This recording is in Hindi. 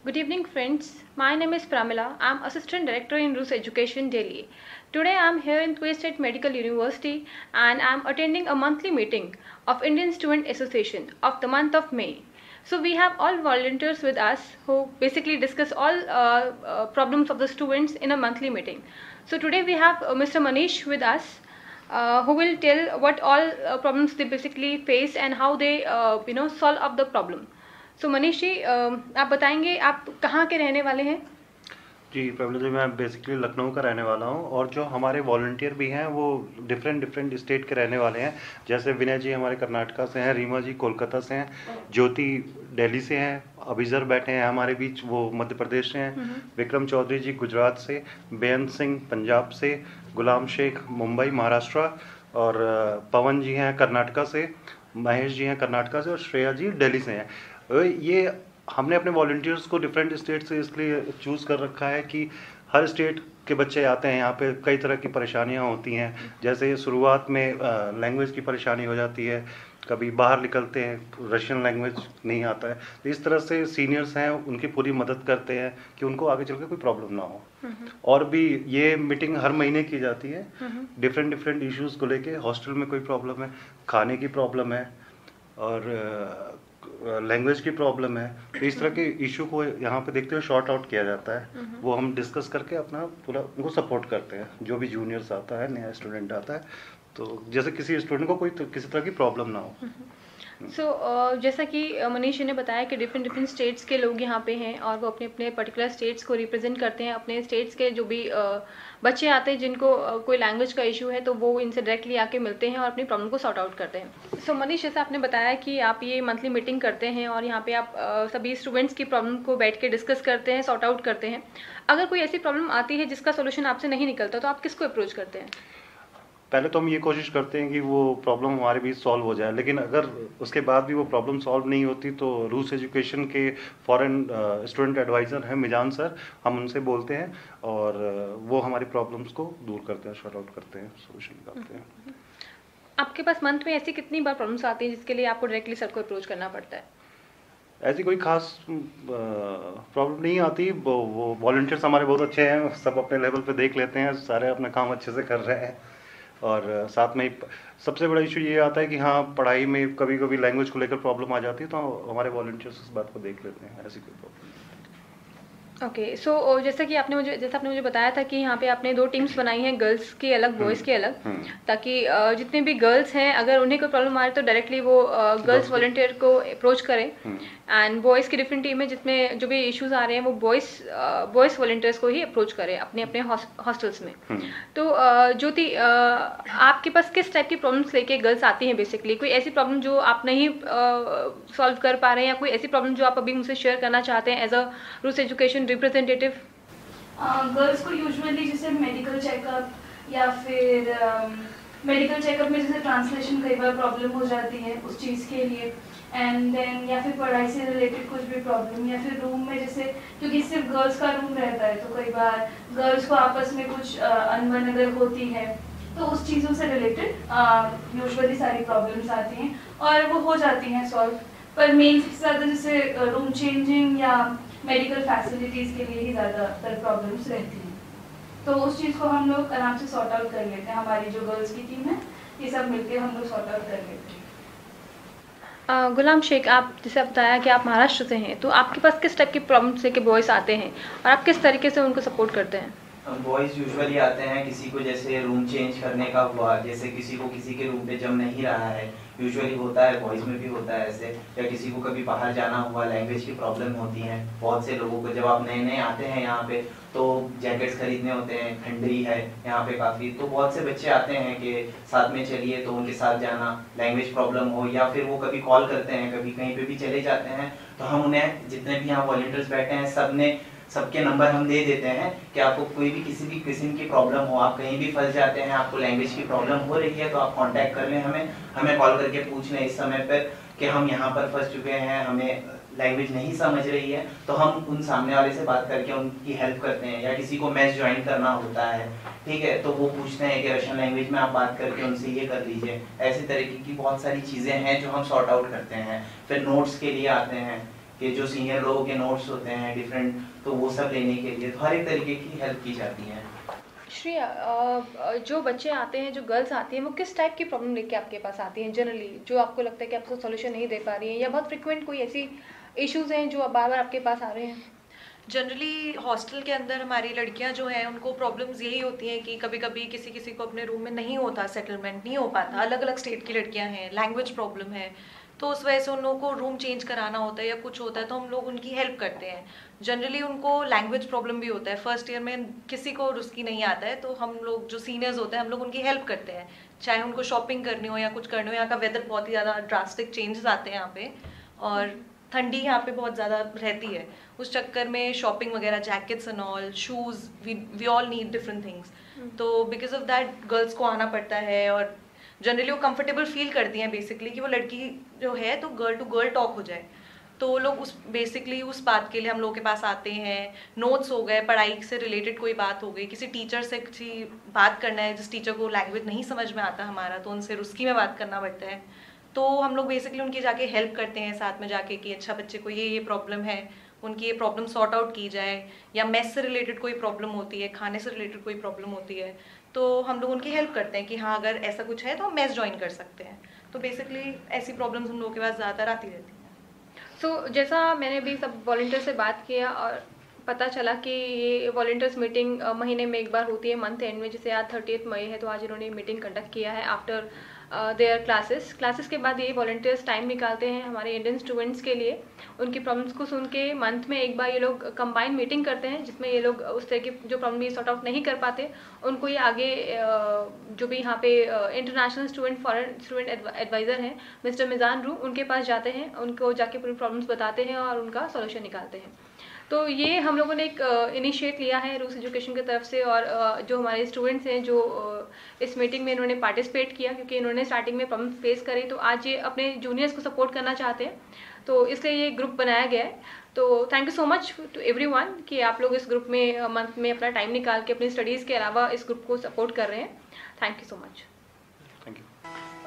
Good evening, friends. My name is Pramila. I'm Assistant Director in RUS Education, Delhi. Today I'm here in Kuwait State Medical University and I'm attending a monthly meeting of Indian Student Association of the month of May. So we have all volunteers with us who basically discuss all problems of the students in a monthly meeting. So today we have Mr. Manish with us. Who will tell what all problems they basically face and how they solve up the problem. सो मनीष जी आप बताएंगे आप कहाँ के रहने वाले हैं? जी प्रबल जी, मैं बेसिकली लखनऊ का रहने वाला हूँ और जो हमारे वॉलंटियर भी हैं वो डिफरेंट स्टेट के रहने वाले हैं। जैसे विनय जी हमारे कर्नाटका से हैं, रीमा जी कोलकाता से हैं, ज्योति दिल्ली से हैं, अभिजर बैठे हैं हमारे बीच, वो मध्य प्रदेश से हैं, विक्रम चौधरी जी गुजरात से, बेअंत सिंह पंजाब से, गुलाम शेख मुंबई महाराष्ट्र और पवन जी हैं कर्नाटका से, महेश जी हैं कर्नाटका से और श्रेया जी दिल्ली से हैं। ये हमने अपने वॉलंटियर्स को डिफरेंट स्टेट से इसलिए चूज़ कर रखा है कि हर स्टेट के बच्चे आते हैं यहाँ पे, कई तरह की परेशानियाँ होती हैं। जैसे शुरुआत में लैंग्वेज की परेशानी हो जाती है, कभी बाहर निकलते हैं रशियन लैंग्वेज नहीं आता है, तो इस तरह से सीनियर्स हैं उनकी पूरी मदद करते हैं कि उनको आगे चल के कोई प्रॉब्लम ना हो। और भी ये मीटिंग हर महीने की जाती है, डिफरेंट इश्यूज़ को लेके। हॉस्टल में कोई प्रॉब्लम है, खाने की प्रॉब्लम है और लैंग्वेज की प्रॉब्लम है, तो इस तरह के इशू को यहाँ पे देखते हुए शॉर्ट आउट किया जाता है। वो हम डिस्कस करके अपना पूरा उनको सपोर्ट करते हैं। जो भी जूनियर्स आता है, नया स्टूडेंट आता है, तो जैसे किसी स्टूडेंट को कोई किसी तरह की प्रॉब्लम ना हो। जैसा कि मनीष ने बताया कि डिफरेंट स्टेट्स के लोग यहाँ पे हैं और वो अपने अपने पर्टिकुलर स्टेट्स को रिप्रेजेंट करते हैं। अपने स्टेट्स के जो भी बच्चे आते हैं जिनको कोई लैंग्वेज का इशू है तो वो इनसे डायरेक्टली आके मिलते हैं और अपनी प्रॉब्लम को सॉर्ट आउट करते हैं। सो मनीष, जैसा आपने बताया कि आप ये मंथली मीटिंग करते हैं और यहाँ पे आप सभी स्टूडेंट्स की प्रॉब्लम को बैठ के डिस्कस करते हैं, सॉर्ट आउट करते हैं। अगर कोई ऐसी प्रॉब्लम आती है जिसका सोल्यूशन आपसे नहीं निकलता तो आप किसको अप्रोच करते हैं? पहले तो हम ये कोशिश करते हैं कि वो प्रॉब्लम हमारे बीच सॉल्व हो जाए, लेकिन अगर उसके बाद भी वो प्रॉब्लम सॉल्व नहीं होती तो रूस एजुकेशन के फॉरेन स्टूडेंट एडवाइज़र हैं मिजान सर, हम उनसे बोलते हैं और वो हमारी प्रॉब्लम्स को दूर करते हैं, शॉर्ट आउट करते हैं, सोल्यूशन निकालते हैं। आपके पास मंथ में ऐसी कितनी बार प्रॉब्लम्स आती हैं जिसके लिए आपको डायरेक्टली सर को अप्रोच करना पड़ता है? ऐसी कोई खास प्रॉब्लम नहीं आती। वो वॉलंटियर्स हमारे बहुत अच्छे हैं, सब अपने लेवल पे देख लेते हैं, सारे अपना काम अच्छे से कर रहे हैं। और साथ में सबसे बड़ा इशू ये आता है कि हाँ, पढ़ाई में कभी कभी लैंग्वेज को लेकर प्रॉब्लम आ जाती है, तो हमारे वॉलंटियर्स इस बात को देख लेते हैं, ऐसी कोई प्रॉब्लम नहीं। ओके, सो जैसा आपने मुझे बताया था कि यहाँ पे आपने 2 टीम्स बनाई हैं, गर्ल्स की अलग, बॉयज़ की अलग, ताकि जितने भी गर्ल्स हैं अगर उन्हें कोई प्रॉब्लम आ रही है तो डायरेक्टली वो गर्ल्स वॉलंटियर को अप्रोच करें, एंड बॉयज़ की डिफरेंट टीम है जिसमें जो भी इश्यूज आ रहे हैं वो बॉयज़ वॉलंटियर्स को ही अप्रोच करें अपने अपने हॉस्टल्स में। तो ज्योति, आपके पास किस टाइप की प्रॉब्लम्स लेके गर्ल्स आती हैं? बेसिकली कोई ऐसी प्रॉब्लम जो आप नहीं सॉल्व कर पा रहे हैं या कोई ऐसी प्रॉब्लम जो आप अभी मुझसे शेयर करना चाहते हैं एज अ रूस एजुकेशन रिप्रेजेंटेटिव? गर्ल्स को यूजुअली जैसे मेडिकल चेकअप या फिर मेडिकल चेकअप में जैसे ट्रांसलेशन कई बार प्रॉब्लम हो जाती है उस चीज़ के लिए, एंड देन या फिर पढ़ाई से रिलेटेड कुछ भी प्रॉब्लम, या फिर रूम में जैसे क्योंकि सिर्फ गर्ल्स का रूम रहता है तो कई बार गर्ल्स को आपस में कुछ अनबन अगर होती है तो उस चीज़ों से रिलेटेड यूजुअली सारी प्रॉब्लम्स आती हैं और वो हो जाती हैं सॉल्व। पर मेन सबसे ज़्यादा जैसे रूम चेंजिंग या मेडिकल फैसिलिटीज़ के लिए ही ज़्यादातर प्रॉब्लम्स रहती हैं, तो उस चीज़ को हम लोग आराम से सॉर्ट आउट कर लेते हैं। हमारी जो गर्ल्स की टीम है ये सब मिलकर हम लोग सॉर्ट आउट कर लेते हैं। गुलाम शेख, आप जैसे बताया कि आप महाराष्ट्र से हैं, तो आपके पास किस टाइप की प्रॉब्लम्स लेके बॉयज़ आते हैं और आप किस तरीके से उनको सपोर्ट करते हैं? बॉयज़ यूजुअली आते हैं, किसी को जैसे रूम चेंज करने का हुआ, जैसे किसी को किसी के रूम पे जम नहीं रहा है, यूजुअली होता है, बॉयज़ में भी होता है ऐसे, या किसी को कभी बाहर जाना हुआ, लैंग्वेज की प्रॉब्लम होती है बहुत से लोगों को। जब आप नए नए आते हैं यहाँ पे तो जैकेट्स खरीदने होते हैं, ठंडी है यहाँ पे काफ़ी, तो बहुत से बच्चे आते हैं कि साथ में चलिए, तो उनके साथ जाना, लैंग्वेज प्रॉब्लम हो या फिर वो कभी कॉल करते हैं, कभी कहीं पे भी चले जाते हैं, तो हम उन्हें जितने भी यहाँ वॉलंटियर्स बैठे हैं सबके नंबर हम दे देते हैं कि आपको कोई भी किसी भी किस्म की प्रॉब्लम हो, आप कहीं भी फंस जाते हैं, आपको लैंग्वेज की प्रॉब्लम हो रही है तो आप कांटेक्ट कर लें, हमें कॉल करके पूछ लें इस समय पर कि हम यहाँ पर फंस चुके हैं, हमें लैंग्वेज नहीं समझ रही है, तो हम उन सामने वाले से बात करके उनकी हेल्प करते हैं। या किसी को मैच ज्वाइन करना होता है, ठीक है, तो वो पूछते हैं कि रशियन लैंग्वेज में आप बात करके उनसे ये कर लीजिए। ऐसे तरीके की बहुत सारी चीज़ें हैं जो हम सॉर्ट आउट करते हैं। फिर नोट्स के लिए आते हैं कि जो सीनियर लोगों के नोट्स होते हैं डिफरेंट, तो वो सब लेने के लिए, तो हर एक तरीके की हेल्प की जाती है। श्रेया, जो बच्चे आते हैं, जो गर्ल्स आती हैं, वो किस टाइप की प्रॉब्लम लेके आपके पास आती हैं जनरली, जो आपको लगता है कि आपको सॉल्यूशन नहीं दे पा रही हैं, या बहुत फ्रिक्वेंट कोई ऐसी इश्यूज हैं जो बार बार आपके पास आ रहे हैं? जनरली हॉस्टल के अंदर हमारी लड़कियां जो हैं उनको प्रॉब्लम्स यही होती हैं कि कभी कभी किसी किसी को अपने रूम में नहीं होता, सेटलमेंट नहीं हो पाता, अलग अलग स्टेट की लड़कियां हैं, लैंग्वेज प्रॉब्लम है, तो उस वजह से उन लोगों को रूम चेंज कराना होता है या कुछ होता है, तो हम लोग उनकी हेल्प करते हैं। जनरली उनको लैंग्वेज प्रॉब्लम भी होता है, फर्स्ट ईयर में किसी को रुस्की नहीं आता है, तो हम लोग जो सीनियर्स होते हैं हम लोग उनकी हेल्प करते हैं, चाहे उनको शॉपिंग करनी हो या कुछ करनी हो। यहाँ का वेदर बहुत ही ज़्यादा ड्रास्टिक चेंजेस आते हैं यहाँ पे, और ठंडी यहाँ पे बहुत ज़्यादा रहती है, उस चक्कर में शॉपिंग वगैरह, jackets and all, shoes, we all need different things, तो बिकॉज ऑफ दैट गर्ल्स को आना पड़ता है। और जनरली वो कंफर्टेबल फील करती हैं बेसिकली कि वो लड़की जो है तो गर्ल टू गर्ल टॉक हो जाए, तो वो लोग उस बेसिकली उस बात के लिए हम लोग के पास आते हैं। नोट्स हो गए, पढ़ाई से रिलेटेड कोई बात हो गई, किसी टीचर से किसी बात करना है, जिस टीचर को लैंग्वेज नहीं समझ में आता हमारा, तो उनसे रुस्की में बात करना पड़ता है, तो हम लोग बेसिकली उनकी जाके हेल्प करते हैं साथ में जाके कि अच्छा बच्चे को ये प्रॉब्लम है, उनकी ये प्रॉब्लम सॉर्ट आउट की जाए, या मेस से रिलेटेड कोई प्रॉब्लम होती है, खाने से रिलेटेड कोई प्रॉब्लम होती है, तो हम लोग उनकी हेल्प करते हैं कि हाँ अगर ऐसा कुछ है तो हम मेस ज्वाइन कर सकते हैं। तो बेसिकली ऐसी प्रॉब्लम्स हम लोगों के पास ज़्यादातर आती रहती हैं। सो जैसा मैंने भी सब वॉलंटियर से बात किया और पता चला कि ये वॉलंटियर्स मीटिंग महीने में एक बार होती है, मंथ एंड में, जैसे आज 30 मई है, तो आज इन्होंने मीटिंग कंडक्ट किया है आफ्टर देयर क्लासेस के बाद ये वॉलंटियर्स टाइम निकालते हैं हमारे इंडियन स्टूडेंट्स के लिए, उनकी प्रॉब्लम्स को सुन के मंथ में एक बार ये लोग कंबाइन मीटिंग करते हैं, जिसमें ये लोग उस तरह की जो प्रॉब्लम ये सॉर्ट आउट नहीं कर पाते उनको ये आगे जो भी यहाँ पे international student foreign student adviser हैं मिस्टर मिजान रू, उनके पास जाते हैं, उनको जाके पूरी प्रॉब्लम्स बताते हैं और उनका सॉल्यूशन निकालते हैं। तो ये हम लोगों ने एक इनिशिएट लिया है रूस एजुकेशन की तरफ से, और जो हमारे स्टूडेंट्स हैं जो इस मीटिंग में इन्होंने पार्टिसिपेट किया, क्योंकि इन्होंने स्टार्टिंग में प्रॉब्लम फेस करी, तो आज ये अपने जूनियर्स को सपोर्ट करना चाहते हैं, तो इसलिए ये ग्रुप बनाया गया है। तो thank you so much to everyone कि आप लोग इस ग्रुप में मंथ में अपना टाइम निकाल के अपनी स्टडीज़ के अलावा इस ग्रुप को सपोर्ट कर रहे हैं। Thank you so much. Thank you.